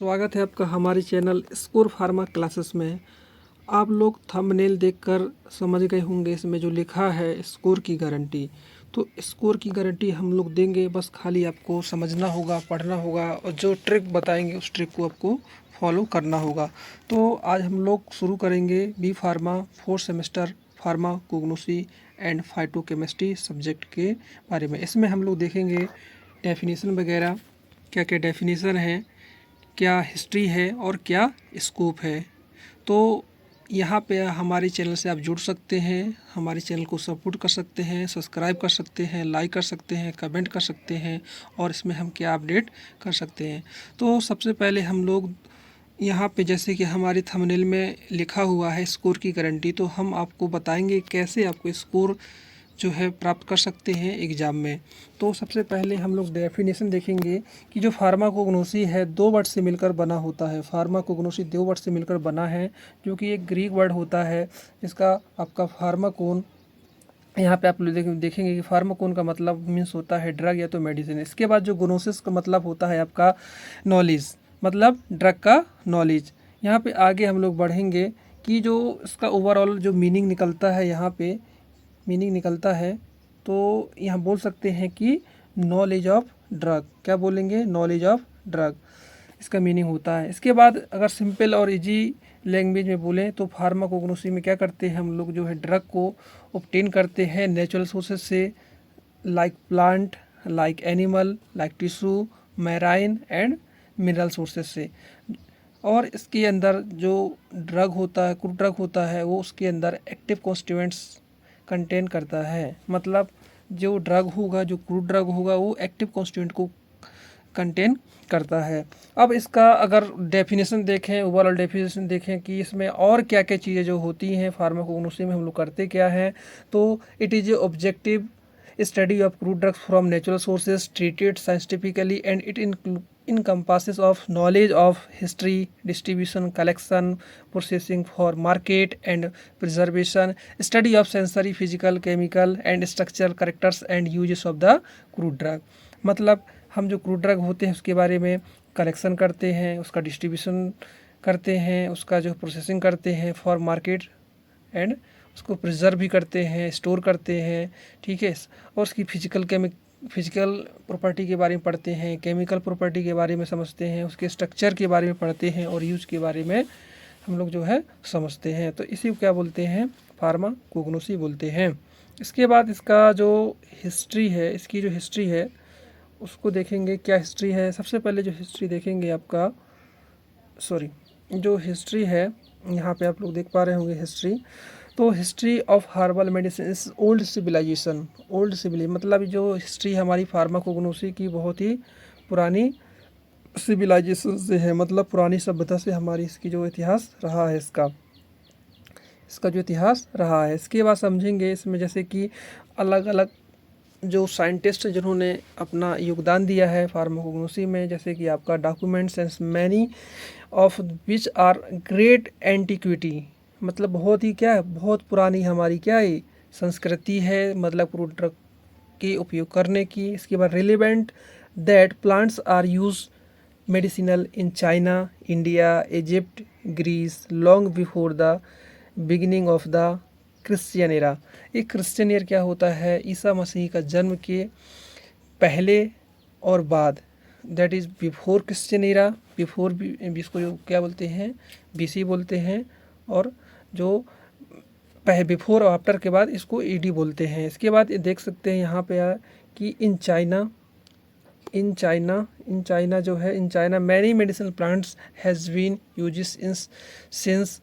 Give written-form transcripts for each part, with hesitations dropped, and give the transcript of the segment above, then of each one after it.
स्वागत है आपका हमारे चैनल स्कोर फार्मा क्लासेस में। आप लोग थंबनेल देखकर समझ गए होंगे इसमें जो लिखा है स्कोर की गारंटी। तो स्कोर की गारंटी हम लोग देंगे, बस खाली आपको समझना होगा, पढ़ना होगा और जो ट्रिक बताएंगे उस ट्रिक को आपको फॉलो करना होगा। तो आज हम लोग शुरू करेंगे B pharma 4th semester pharmacognosy and phytochemistry subject के बारे में। इसमें हम लोग देखेंगे डेफिनेशन वगैरह, क्या क्या डेफिनेशन है, क्या हिस्ट्री है और क्या स्कोप है। तो यहाँ पे हमारे चैनल से आप जुड़ सकते हैं, हमारे चैनल को सपोर्ट कर सकते हैं, सब्सक्राइब कर सकते हैं, लाइक कर सकते हैं, कमेंट कर सकते हैं और इसमें हम क्या अपडेट कर सकते हैं। तो सबसे पहले हम लोग यहाँ पे जैसे कि हमारे थंबनेल में लिखा हुआ है स्कोर की गारंटी, तो हम आपको बताएंगे कैसे आपको स्कोर जो है प्राप्त कर सकते हैं एग्ज़ाम में। तो सबसे पहले हम लोग डेफिनेशन देखेंगे कि जो फार्माकोग्नोसी है 2 वर्ड से मिलकर बना होता है। फार्माकोग्नोसी 2 वर्ड से मिलकर बना है, जो कि एक ग्रीक वर्ड होता है। इसका आपका फार्माकोन, यहाँ पे आप लोग देखेंगे कि फार्माकोन का मतलब मीन्स होता है ड्रग या तो मेडिसिन। इसके बाद जो ग्नोसिस का मतलब होता है आपका नॉलेज, मतलब ड्रग का नॉलेज। यहाँ पे आगे हम लोग बढ़ेंगे कि जो इसका ओवरऑल जो मीनिंग निकलता है, यहाँ पे मीनिंग निकलता है तो यहाँ बोल सकते हैं कि नॉलेज ऑफ ड्रग। क्या बोलेंगे? नॉलेज ऑफ ड्रग इसका मीनिंग होता है। इसके बाद अगर सिंपल और इजी लैंग्वेज में बोलें तो फार्माकोग्नोसी में क्या करते हैं हम लोग, जो है ड्रग को ऑब्टेन करते हैं नेचुरल सोर्सेज से, like plant, like animal, like tissue, marine and mineral sources से। और इसके अंदर जो ड्रग होता है, क्रूड ड्रग होता है, वो उसके अंदर एक्टिव कॉन्स्टिट्यूएंट्स कंटेन करता है। मतलब जो ड्रग होगा, जो क्रूड ड्रग होगा, वो एक्टिव कॉन्स्टिट्यूएंट को कंटेन करता है। अब इसका अगर डेफिनेशन देखें, ओवरऑल डेफिनेशन देखें कि इसमें और क्या क्या चीज़ें जो होती हैं फार्माकोग्नोसी में, हम लोग करते क्या हैं। तो it is a objective study of crude drugs from natural sources treated scientifically and it encompasses of knowledge of history, distribution, collection, processing for market and preservation, study of sensory, physical, chemical and structural characters and uses of the crude drug। मतलब हम जो crude drug होते हैं उसके बारे में collection करते हैं, उसका डिस्ट्रीब्यूशन करते हैं, उसका जो प्रोसेसिंग करते हैं फॉर मार्केट एंड उसको प्रिजर्व भी करते हैं, स्टोर करते हैं, ठीक है। और उसकी फिजिकल प्रॉपर्टी के बारे में पढ़ते हैं, केमिकल प्रॉपर्टी के बारे में समझते हैं, उसके स्ट्रक्चर के बारे में पढ़ते हैं और यूज के बारे में हम लोग जो है समझते हैं। तो इसी को क्या बोलते हैं? फार्माकोग्नोसी बोलते हैं। इसके बाद इसका जो हिस्ट्री है, इसकी जो हिस्ट्री है उसको देखेंगे। क्या हिस्ट्री है? सबसे पहले जो हिस्ट्री देखेंगे आपका, जो हिस्ट्री है यहाँ पे आप लोग देख पा रहे होंगे हिस्ट्री। तो हिस्ट्री ऑफ हर्बल मेडिसिन इस ओल्ड सिविलाइजेशन, ओल्ड सिविलाइजेशन मतलब जो हिस्ट्री हमारी फार्माकोग्नोसी की बहुत ही पुरानी सिविलाइजेशन से है, मतलब पुरानी सभ्यता से हमारी इसकी जो इतिहास रहा है, इसका जो इतिहास रहा है। इसके बाद समझेंगे इसमें जैसे कि अलग अलग जो साइंटिस्ट जिन्होंने अपना योगदान दिया है फार्माकोग्नोसी में, जैसे कि आपका documents and many of which are great antiquity, मतलब बहुत ही क्या है, बहुत पुरानी हमारी क्या है संस्कृति है, मतलब क्रूड ड्रग के उपयोग करने की। इसके बाद relevant that plants are use medicinal in China, India, Egypt, Greece long before the beginning of the Christian era. ये क्रिश्चियन ईयर क्या होता है? ईसा मसीह का जन्म के पहले और बाद, that is before Christian era, before इसको जो क्या बोलते हैं बीसी बोलते हैं, और जो बिफोर और आफ्टर के बाद इसको ईडी बोलते हैं। इसके बाद ये देख सकते हैं यहाँ पे कि इन चाइना जो है, in China many medicinal plants has been uses in since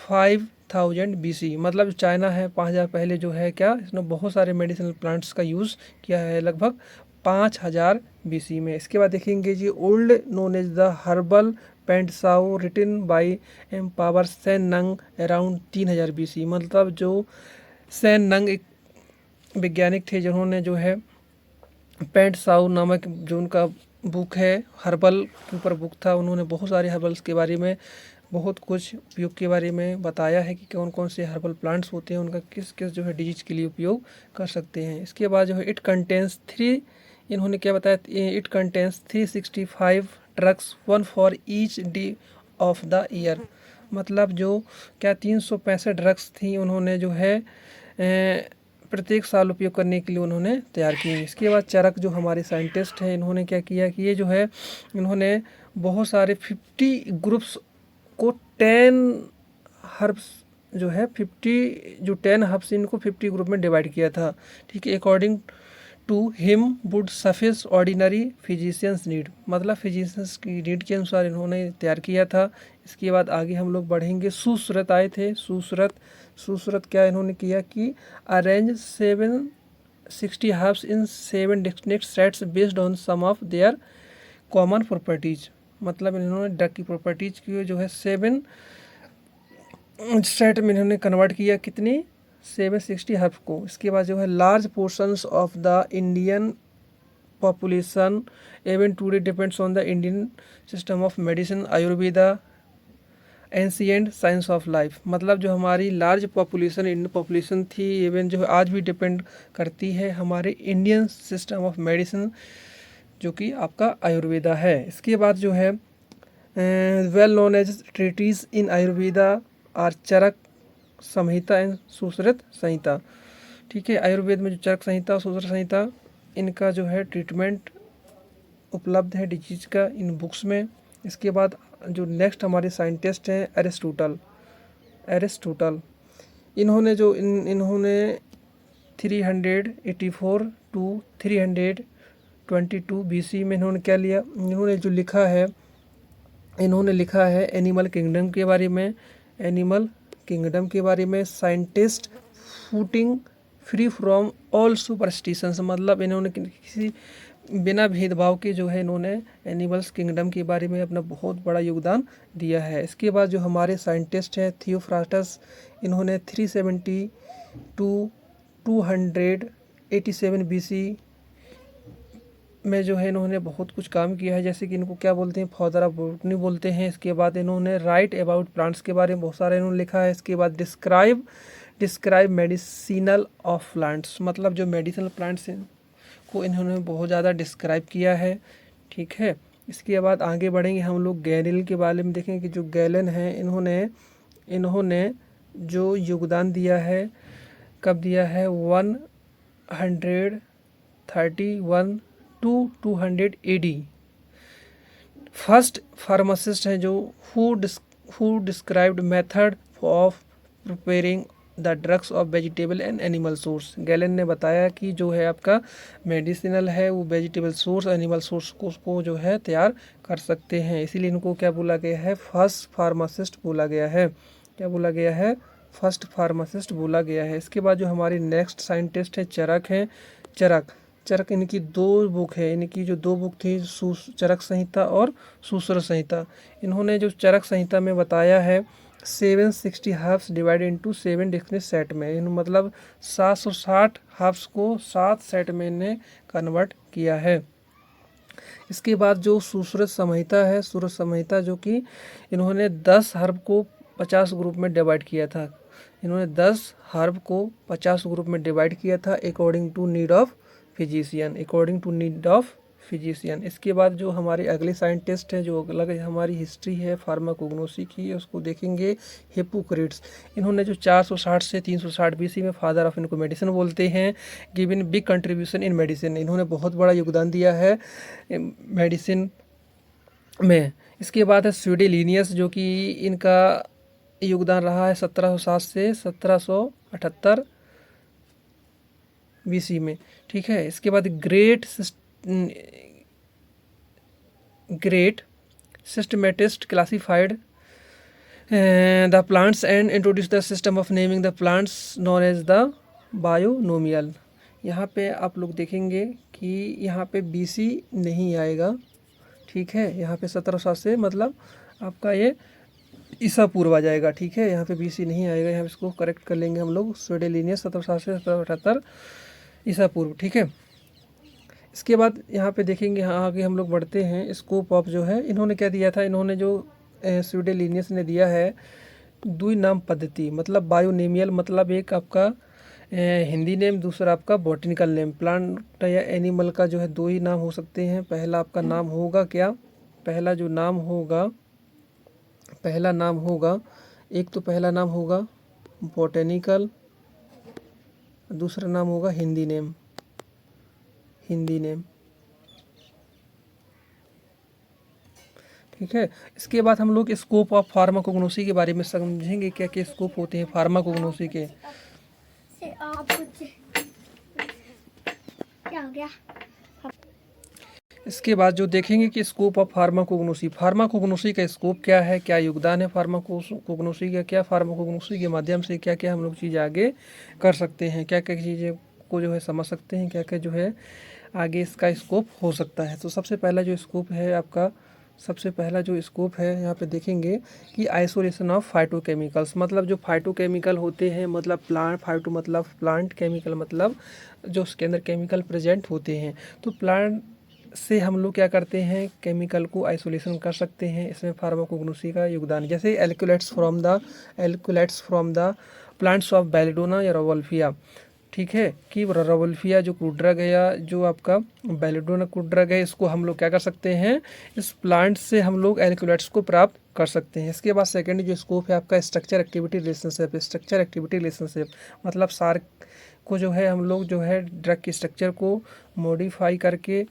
5000 BC। मतलब चाइना है 5000 पहले जो है क्या, इसने बहुत सारे मेडिसिनल प्लांट्स का यूज़ किया है लगभग 5000 BC में। इसके बाद देखेंगे जी old known as the herbal Pen Tsao written by emperor Shen Nung around 3000 BC। मतलब जो सेन नंग एक वैज्ञानिक थे जिन्होंने जो है पेंटसाओ नामक जो उनका बुक है, हर्बल के ऊपर बुक था, उन्होंने बहुत सारे हर्बल्स के बारे में, बहुत कुछ उपयोग के बारे में बताया है कि कौन कौन से हर्बल प्लांट्स होते हैं, उनका किस किस जो है डिजीज के लिए उपयोग कर सकते हैं। इसके बाद जो है इन्होंने क्या बताया, it contains 365 drugs, one for each day of the year. मतलब जो क्या 365 ड्रग्स थी उन्होंने जो है प्रत्येक साल उपयोग करने के लिए उन्होंने तैयार की। इसके बाद चरक जो हमारे साइंटिस्ट हैं, इन्होंने क्या किया कि ये जो है इन्होंने बहुत सारे 50 ग्रुप्स को 10 हर्ब्स जो है 50 जो 10 हर्ब्स इनको 50 ग्रुप में डिवाइड किया था। ठीक है, according to him would suffice ordinary physicians need, मतलब फिजिशियंस की नीड के अनुसार इन्होंने तैयार किया था। इसके बाद आगे हम लोग बढ़ेंगे। सुश्रुत आए थे। सुश्रुत क्या इन्होंने किया कि arrange 760 herbs in 7 distinct sets based on some of their common properties, मतलब इन्होंने ड्रग की प्रॉपर्टीज की जो है 7 सेट में इन्होंने कन्वर्ट किया कितनी 760 हर्ब को। इसके बाद जो है large portions of the Indian population even today depends on the Indian system of medicine Ayurveda ancient science of life, मतलब जो हमारी लार्ज पॉपुलेशन इंडियन पॉपुलेशन थी इवन जो आज भी डिपेंड करती है हमारे इंडियन सिस्टम ऑफ मेडिसिन जो कि आपका आयुर्वेदा है। इसके बाद जो है well known as treatise in Ayurveda are Charaka Samhita and Sushruta Samhita. ठीक है, आयुर्वेद में जो चरक संहिता और सुश्रुत संहिता इनका जो है ट्रीटमेंट उपलब्ध है डिजीज का इन बुक्स में। इसके बाद जो नेक्स्ट हमारे साइंटिस्ट हैं एरिस्टोटल, इन्होंने 384 टू 322 BC में इन्होंने क्या लिया, इन्होंने जो लिखा है इन्होंने लिखा है एनिमल किंगडम के बारे में, एनिमल किंगडम के बारे में। Scientist footing free from all superstitions, मतलब इन्होंने किसी बिना भेदभाव के जो है इन्होंने एनिमल्स किंगडम के बारे में अपना बहुत बड़ा योगदान दिया है। इसके बाद जो हमारे साइंटिस्ट हैं थियोफ्रास्टस, इन्होंने 370 टू 287 BC में जो है इन्होंने बहुत कुछ काम किया है, जैसे कि इनको क्या बोलते हैं फादर ऑफ बॉटनी बोलते हैं। इसके बाद इन्होंने राइट अबाउट प्लांट्स के बारे में बहुत सारा इन्होंने लिखा है। इसके बाद डिस्क्राइब मेडिसिनल ऑफ प्लांट्स, मतलब जो मेडिसिनल प्लांट्स हैं को इन्होंने बहुत ज़्यादा डिस्क्राइब किया है। ठीक है, इसके बाद आगे बढ़ेंगे हम लोग गैलिल के बारे में देखेंगे कि जो गैलन हैं इन्होंने जो योगदान दिया है कब दिया है 131 टू 200 AD। फर्स्ट फार्मासिस्ट हैं जो who described method of preparing the drugs of vegetable and animal source. Gallon ने बताया कि जो है आपका मेडिसिनल है वो वेजिटेबल सोर्स एनिमल सोर्स को जो है तैयार कर सकते हैं, इसीलिए इनको क्या बोला गया है फर्स्ट फार्मासिस्ट बोला गया है। क्या बोला गया है फर्स्ट फार्मासिस्ट बोला गया है। इसके बाद जो हमारे नेक्स्ट साइंटिस्ट है चरक हैं। चरक इनकी 2 बुक है, इनकी जो 2 बुक थी चरक संहिता और सुश्रुत संहिता। इन्होंने जो चरक संहिता में बताया है 760 herbs divided into 7 different set में, मतलब 760 हर्ब्स को 7 सेट में इन्हें कन्वर्ट किया है। इसके बाद जो सुश्रुत संहिता है, सुश्रुत संहिता जो कि इन्होंने 10 हर्ब को 50 ग्रुप में डिवाइड किया था। इन्होंने 10 हर्ब को 50 ग्रुप में डिवाइड किया था according to need of physician. इसके बाद जो हमारे अगले साइंटिस्ट हैं जो अलग हमारी हिस्ट्री है फार्माकोग्नोसी की उसको देखेंगे हिप्पोक्रेट्स। इन्होंने जो 460 से 360 BC में फादर ऑफ इनको मेडिसिन बोलते हैं, given big contribution in medicine, इन्होंने बहुत बड़ा योगदान दिया है मेडिसिन में। इसके बाद है स्यूडेलिनियस जो कि इनका योगदान रहा है 1707 से 1778 BC में। ठीक है, इसके बाद great systematist classified the plants and introduce the system of naming the plants known as the binomial. यहाँ पे आप लोग देखेंगे कि यहाँ पे BC नहीं आएगा। ठीक है, यहाँ पे 1707 से मतलब आपका ये ईसा पूर्व आ जाएगा। ठीक है, यहाँ पे BC नहीं आएगा, यहाँ पे इसको करेक्ट कर लेंगे हम लोग स्यूडेलिनियस 1707 से 1778 ईसा पूर्व। ठीक है, इसके बाद यहाँ पे देखेंगे यहाँ आगे हम लोग बढ़ते हैं। स्कोप ऑफ जो है इन्होंने क्या दिया था, इन्होंने जो स्यूडेलिनियस ने दिया है दुई नाम पद्धति, मतलब बायोनेमियल, मतलब एक आपका हिंदी नेम, दूसरा आपका बॉटनिकल नेम। प्लांट या एनिमल का जो है 2 ही नाम हो सकते हैं। पहला आपका नाम होगा क्या पहला जो नाम होगा, पहला नाम होगा, एक तो पहला नाम होगा बोटेनिकल, दूसरा नाम होगा हिंदी नेम, हिंदी नेम। ठीक है। इसके बाद हम लोग स्कोप ऑफ फार्माकोग्नोसी के बारे में समझेंगे, क्या क्या स्कोप होते हैं फार्माकोग्नोसी के। क्या हो गया? इसके बाद जो देखेंगे कि स्कोप ऑफ फार्माकोग्नोसी, फार्माकोग्नोसी का स्कोप क्या है, क्या योगदान है फार्माकोग्नोसी का, क्या फार्माकोग्नोसी के माध्यम से क्या क्या हम लोग चीज़ आगे कर सकते हैं, क्या क्या चीज़ें को जो है समझ सकते हैं, क्या क्या जो है आगे इसका स्कोप हो सकता है। तो सबसे पहला जो स्कोप है आपका, सबसे पहला जो स्कोप है यहाँ पे देखेंगे कि आइसोलेशन ऑफ फाइटोकेमिकल्स, मतलब जो फाइटोकेमिकल होते हैं, मतलब प्लांट, फाइटो मतलब प्लांट, केमिकल मतलब जो उसके अंदर केमिकल प्रेजेंट होते हैं। तो प्लांट से हम लोग क्या करते हैं, केमिकल को आइसोलेशन कर सकते हैं, इसमें फार्माकोग्नोसी का योगदान। जैसे alkaloids from the plants of belladonna या रोवल्फिया, ठीक है, कि रोवल्फिया जो क्रूड ड्रग है या जो आपका बेलेडोना क्रूड ड्रग है, इसको हम लोग क्या कर सकते हैं, इस प्लांट से हम लोग एल्कुलेट्स को प्राप्त कर सकते हैं। इसके बाद सेकंड जो स्कोप है आपका structure activity relationship, structure activity relationship मतलब सार को जो है हम लोग जो है ड्रग के स्ट्रक्चर को मॉडिफाई करके,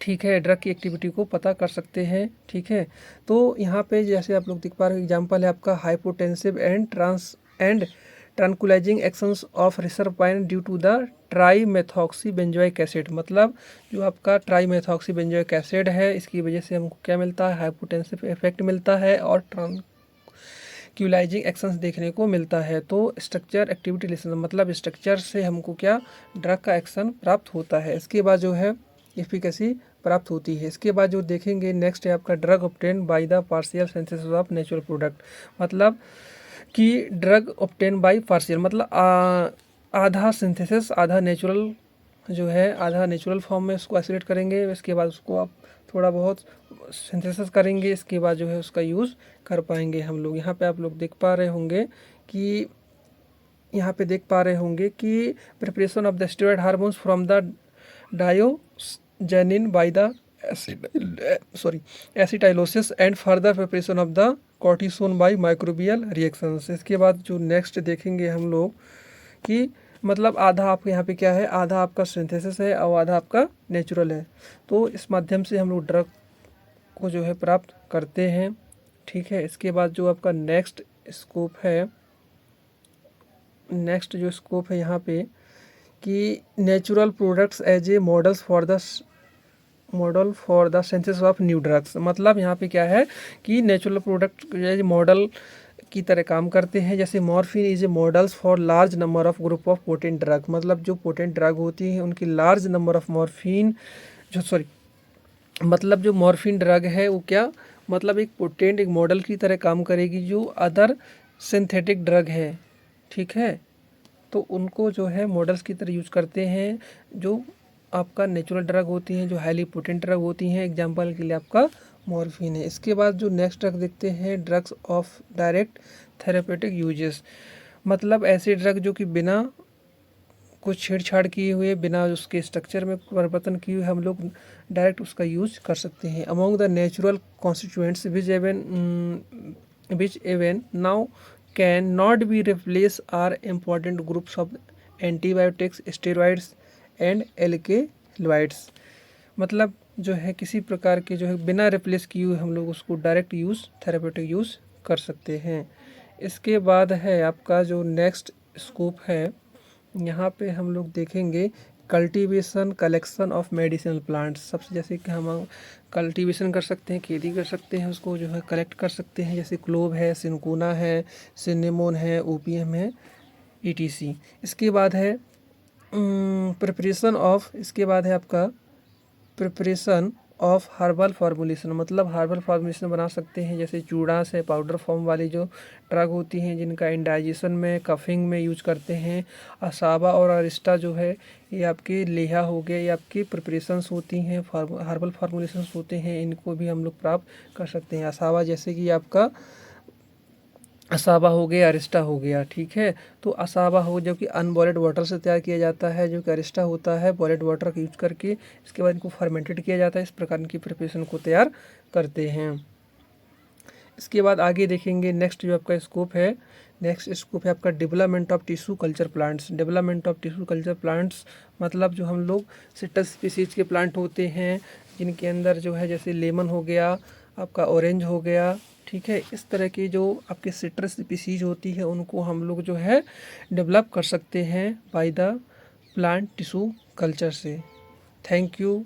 ठीक है, ड्रग की एक्टिविटी को पता कर सकते हैं। ठीक है। तो यहाँ पे जैसे आप लोग देख पा रहे हो एग्जांपल है आपका hypotensive and tranquillising actions of reserpine due to the trimethoxy benzoic acid, मतलब जो आपका ट्राईमेथॉक्सी बेंजोइक एसिड है, इसकी वजह से हमको क्या मिलता है, हाइपोटेंसिव इफेक्ट मिलता है और ट्रैंकुलाइजिंग एक्शंस देखने को मिलता है। तो स्ट्रक्चर एक्टिविटी रिलेशन मतलब स्ट्रक्चर से हमको क्या ड्रग का एक्शन प्राप्त होता है। इसके बाद जो है एफिकेसी प्राप्त होती है। इसके बाद जो देखेंगे नेक्स्ट है आपका drug obtain by the partial synthesis of natural product, मतलब कि ड्रग ऑब्टेन बाय पार्शियल मतलब आधा सिंथेसिस आधा नेचुरल जो है, आधा नेचुरल फॉर्म में उसको आइसोलेट करेंगे, इसके बाद उसको आप थोड़ा बहुत सिंथेसिस करेंगे, इसके बाद जो है उसका यूज़ कर पाएंगे हम लोग। यहाँ पे आप लोग देख पा रहे होंगे कि यहाँ पे देख पा रहे होंगे कि preparation of the steroid hormones from the diosgenin by the acetolysis and further preparation of the cortisone by microbial reactions. इसके बाद जो नेक्स्ट देखेंगे हम लोग कि मतलब आधा आपके यहाँ पे क्या है, आधा आपका सिंथेसिस है और आधा आपका नेचुरल है। तो इस माध्यम से हम लोग ड्रग को जो है प्राप्त करते हैं। ठीक है। इसके बाद जो आपका नेक्स्ट स्कोप है, नेक्स्ट जो स्कोप है यहाँ पे कि natural products as a model for the synthesis of new drugs, मतलब यहाँ पे क्या है कि नेचुरल प्रोडक्ट एज मॉडल की तरह काम करते हैं। जैसे morphine is a models for large number of group of potent drug, मतलब जो पोटेंट ड्रग होती हैं उनकी लार्ज नंबर ऑफ मॉर्फिन मतलब जो मॉर्फिन ड्रग है वो क्या मतलब एक पोटेंट एक मॉडल की तरह काम करेगी जो अदर सिंथेटिक ड्रग है। ठीक है। तो उनको जो है मॉडल्स की तरह यूज करते हैं जो आपका नेचुरल ड्रग होती हैं, जो हाईली पोटेंट ड्रग होती हैं। एग्जांपल के लिए आपका मॉर्फिन है। इसके बाद जो नेक्स्ट ड्रग देखते हैं drugs of direct therapeutic uses, मतलब ऐसे ड्रग जो कि बिना कुछ छेड़छाड़ किए हुए, बिना उसके स्ट्रक्चर में परिवर्तन किए हुए हम लोग डायरेक्ट उसका यूज कर सकते हैं। Among the natural constituents which even now can not be replace are important groups of antibiotics, steroids and alkaloids, मतलब जो है किसी प्रकार के जो है बिना रिप्लेस किए हुए हम लोग उसको डायरेक्ट यूज़ थेरेपेटिक यूज़ कर सकते हैं। इसके बाद है आपका जो नेक्स्ट स्कोप है, यहाँ पे हम लोग देखेंगे cultivation collection of medicinal plants. सबसे जैसे कि हम कल्टीवेशन कर सकते हैं, खेती कर सकते हैं, उसको जो है कलेक्ट कर सकते हैं, जैसे क्लोव है, सिनकोना है, सिनेमोन है, ओपीएम है, ईटीसी। इसके बाद है प्रिपरेशन ऑफ, इसके बाद है आपका प्रिपरेशन ऑफ हर्बल फार्मूलेशन, मतलब हर्बल फार्मूलेशन बना सकते हैं, जैसे चूड़ा से पाउडर फॉर्म वाली जो ड्रग होती हैं जिनका इंडाइजेशन में कफिंग में यूज करते हैं। असावा और अरिस्टा जो है ये आपके लेहा हो गए, ये आपकी प्रिपरेशंस होती हैं, हर्बल फार्मूलेशंस होते हैं, इनको भी हम लोग प्राप्त कर सकते हैं। असावा जैसे कि आपका असावा हो गया, अरिस्टा हो गया, ठीक है। तो असावा हो जो कि अनबॉइल्ड वाटर से तैयार किया जाता है, जो कि अरिस्टा होता है बॉइल्ड वाटर का यूज करके, इसके बाद इनको फर्मेंटेड किया जाता है, इस प्रकार की प्रिपरेशन को तैयार करते हैं। इसके बाद आगे देखेंगे नेक्स्ट जो आपका स्कोप है, नेक्स्ट स्कोप है आपका development of tissue culture plants. Development of tissue culture plants मतलब जो हम लोग सिट्रस स्पीसीज के प्लांट होते हैं जिनके अंदर जो है जैसे लेमन हो गया, आपका ऑरेंज हो गया, ठीक है, इस तरह की जो आपके सिट्रस स्पीसीज होती है उनको हम लोग जो है डेवलप कर सकते हैं by the plant tissue culture से। Thank you.